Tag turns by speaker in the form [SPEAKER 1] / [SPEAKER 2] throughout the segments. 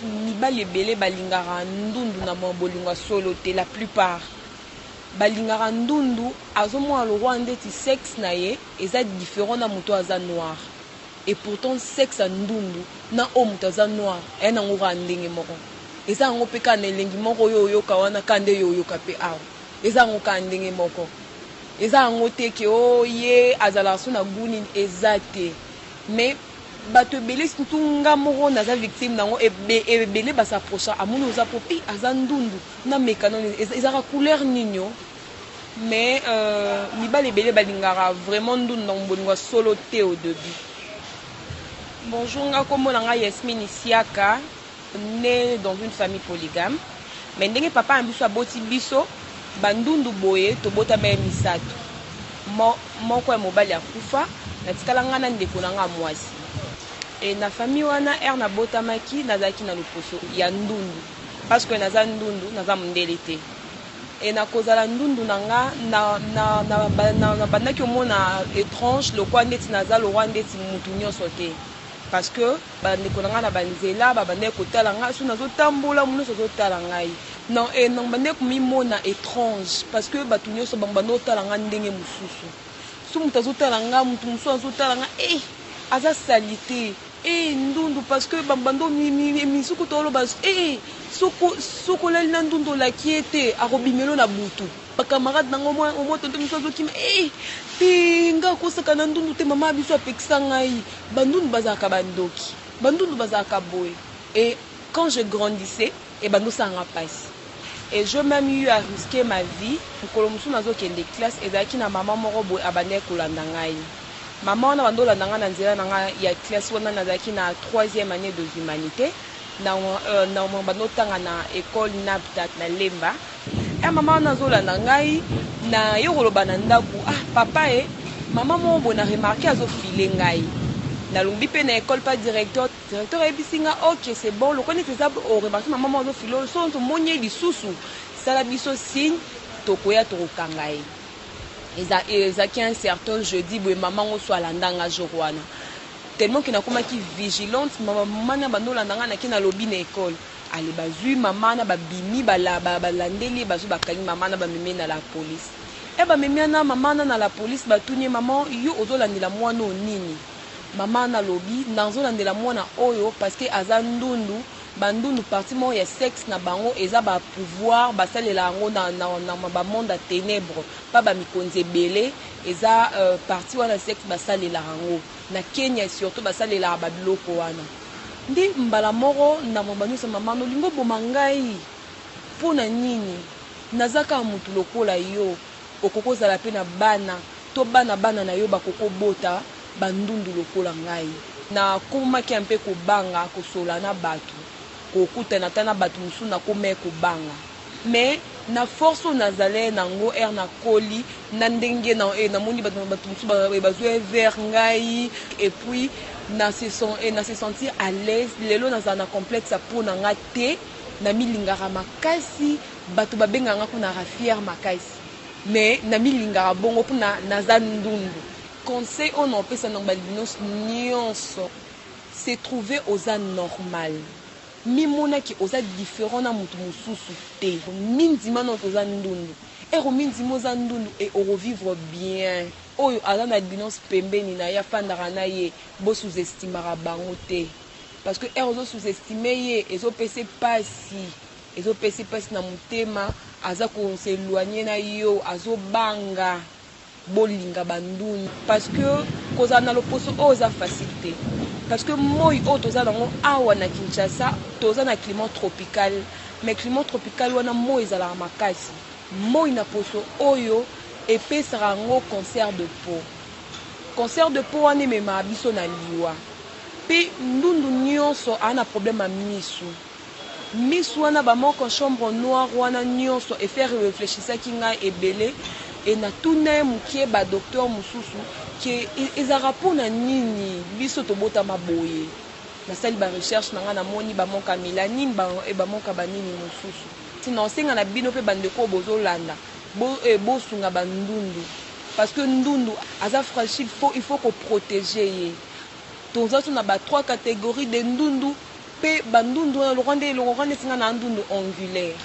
[SPEAKER 1] mibali ebele balingaka ndundu na bolingo solo te. La plupart balingaka ndundu azomona lokwa ndeti sexe na ye eza différent na moto aza noir, et pourtant sexe ya ndundu na o moto aza noir aya nango kaka ndenge moko. Eza yango mpe kaka na elengi moko oyo oyoka wana ka nde yo oyoka mpe awa, eza yango kaka ndenge moko. Eza yango te ke o ye azalaka so na guni, eza te. Mais bato ebele surtout nga moko naza victime nango ebele basaprocha amoni oza po pi aza ndundu na mekano ezaka couleur nini yo. Mais mibali ebele balingaka vraiment ndundu na bolingo solo te au début. Bonjour, nga kombo na nga Yasmine Isiaka, née dans une famille polygame. Mais ndenge papa ambiso aboti biso bandundu boye tobota ba misato. Moko ya mobali akufa natikala nga na ndeko na nga mwasi. Et na famille wana na botamaki nazaki na loposo ya ndundu parce que naza ndundu naza mondele te. Et na kozala ndundu na nga na bandaki omona étrange lokwa ndeti naza lokwa ndeti mutu nyonso te. Parce que bandeko na nga na banzela babandeki kotala nga so nazotambola muno azotala ngai. Non, et non bandeki mimona étrange parce que batu nyonso bambando otala nga ndenge mosusu. So mutu azotala nga mutu mosusu azotala nga aza salite ndundu parce que bambando misuku toloba soko lali na ndundu la kiete akobimelo na butu bakamarade nango mo tonto miso azokima pe nga kosaka na ndundu te mama biso apekisa ngai bandundu bazalaka bandoki bandundu bazalaka boye. Et quand je grandissais bando sanga passe et je même eu à risquer ma vie pour musu nazokende classe ezalaki na mama moko boye abandeki kolanda ngai. Maman wana bandolanda nga na nzela na nga ya classe wana nazalaki na 3e année de l'humanité na bandotanga na école Naptat na Lemba. Maman wana azolanda ngai na yo koloba na ndako papa maman moko boye na remarqué azofile ngai nalongi mpe na école pas directeur ayebisi nga ok c'est bon lokoni eza oremarqué maman moko azofile so tomoni lisusu sala biso signe tokoya tokokanga ye. Ezaki un certain jeudi boye maman ngo so alandanga jour wana tellement que nakomaki vigilante maman na bandolanda nga naki na lobi na école ale bazui maman na babimi balandeli bazui bakangi maman na bamemi na la police bamemi na maman na la police batuni maman yo ozolandela mwana nini maman na lobi nazolandela mwana oyo parce que aza ndundu bandundu parti mo ya sexe na bango eza ba pouvoir basalela yango na ba monde à ténèbres pa ba mikonzi ebele eza parti wana sexe basalela yango na Kenya surtout basalela ba biloko wana ndi mbala moko na mobanu sa mama no lingo boma ngai pona nini nazaka mutu lokola yo okokozala pe na bana to bana na yo bakoko bota bandundu lokola ngai na komaki mpe kobanga kosola na batu kokutana tana batu musu na kome kobanga. Mais na force nazale nango na koli na ndenge na moni batu musu bazwe vers ngai et puis na se sentir à l'aise lelo nazana na complexe pour na nga te na milingara makasi batu babenganga ko na fier makasi mais na milingara bongo puna naza ndundu. Conseil on opesa na balinos nyonso c'est trouver aux anormal. Mimona ki oza différent na mutu mususu te mindima no oza ndundu mindima oza ndundu et revivre bien oyo ala na binons pembeni na ya fandara na ye bo sous-estimera bango te parce que ozo sous-estimer ye ezopese pasi na mutema aza ko s'éloigner na yo azobanga bolinga bandundu parce que koza na loposo oza facilité. Parce que moi, toza nango awa na Kinshasa, toza na climat tropical, mais climat tropical wana moi ezala makasi. Moi na poso oyo epesaka ngo cancer de peau. Cancer de peau wana mema biso na liwa. Pe ndundu nyonso ana problème a misu. Misu wana ba moko chambre noire wana nyonso et faire réfléchir ça kinga ebele et na tune mukie ba docteur mususu que ezara pona nini biso tobota maboye na sali ba recherche na nga na moni ba monka mélanine ba monka banini mususu sinon senga na bino pe bandeko bozolanda bo sunga bandundu parce que ndundu aza fragile il faut qu'on protéger ye tonza na ba 3 catégories de ndundu pe bandundu wana lokande singa na ndundu angulaire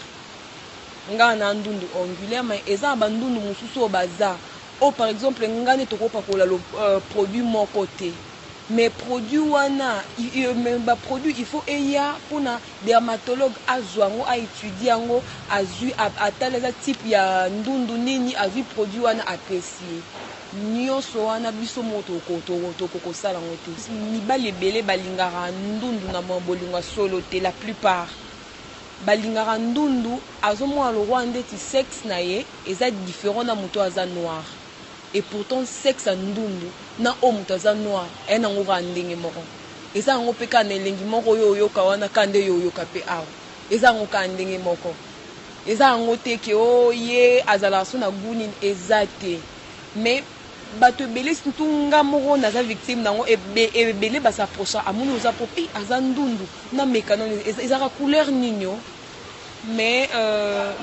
[SPEAKER 1] nga na ndundu angulaire mais eza bandundu mosusu baza par exemple nga ne tokopakola produit moko te mais produit wana produit il faut eya pona dermatologue azwango a étudier yango azui atala eza type ya ndundu nini azui produit wana apprécier nyonso wana biso moto kokosala yango te mibali ebele balingaka ndundu na bolingo solo te la plupart balingaka ndundu azomona lokwa ndeti sexe na ye eza différent na moto aza noir et pourtant sexe ya ndundu na o moto aza noir aya nango kaka ndenge moko eza yango mpe kaka na elengi moko oyo oyoka wana ka nde yo oyoka mpe awa eza yango kaka ndenge moko eza yango te ke o ye azalaka so na gu nini eza te mais bato ebele surtout nga moko naza victime nango ebele basaprocha amoni oza po aza ndundu na mekano ezaka couleur nini o mais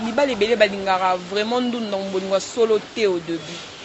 [SPEAKER 1] mibali ebele balingaka vraiment ndundu na bolingo solo te au début.